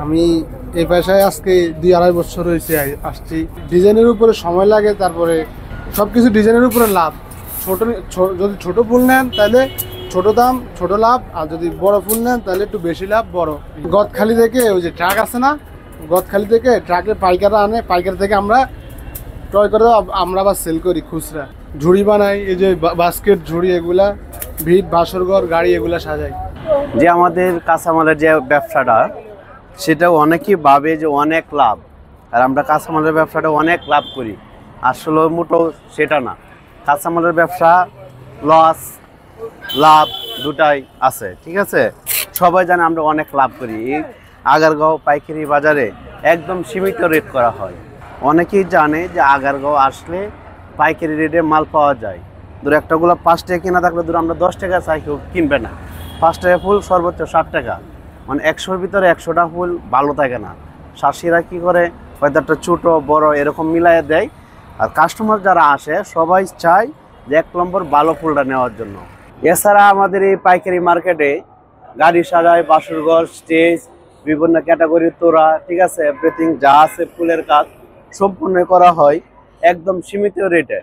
আমি এই পেশায় আজকে 2-2.5 বছর হয়েছে আসছি। ডিজাইনের উপরে সময় লাগে, তারপরে সব কিছু ডিজাইনের উপরে লাভ। যদি ছোট ফুল নেন তাহলে ছোট দাম ছোট লাভ, আর যদি বড় ফুল নেন তাহলে একটু বেশি লাভ বড়। গদখালি থেকে ওই যে ট্রাক আছে না, গদখালি থেকে ট্রাকে পাইকাররা আনে, পাইকার থেকে আমরা ক্রয় করে আমরা আবার সেল করি খুচরা। ঝুড়ি বানাই, এই যে বাস্কেট ঝুড়ি, এগুলা ভিড় বাসরঘর গাড়ি এগুলা সাজাই। যে আমাদের কাঁচামালের যে ব্যবসাটা, সেটা অনেকেই ভাবে যে অনেক লাভ, আর আমরা কাঁচামালের ব্যবসাটা অনেক লাভ করি। আসলে মোটেও সেটা না। কাঁচামালের ব্যবসা লস লাভ দুটাই আছে, ঠিক আছে। সবাই জানে আমরা অনেক লাভ করি। এই আগারগাঁও পাইকারি বাজারে একদম সীমিত রেট করা হয়। অনেকেই জানে যে আগারগাঁও আসলে পাইকারি রেটে মাল পাওয়া যায়। ধরো একটাগুলো 5 টাকা কেনা থাকলে ধরো আমরা 10 টাকা চাই, কেউ কিনবে না। 5 টাকা ফুল সর্বোচ্চ 60 টাকা, মানে 100-র ভিতরে 100টা ফুল ভালো থাকে না। শাসিরা কী করে, হয়তো একটা ছোটো বড় এরকম মিলাইয়ে দেয়। আর কাস্টমার যারা আসে সবাই চায় যে 1 নম্বর ভালো ফুলটা নেওয়ার জন্য। এছাড়া আমাদের এই পাইকারি মার্কেটে গাড়ি সাজায়, বাসরঘর, স্টেজ, বিভিন্ন ক্যাটাগরির তোড়া, ঠিক আছে, এভরিথিং যা আছে ফুলের কাজ সম্পূর্ণ করা হয় একদম সীমিত রেটে।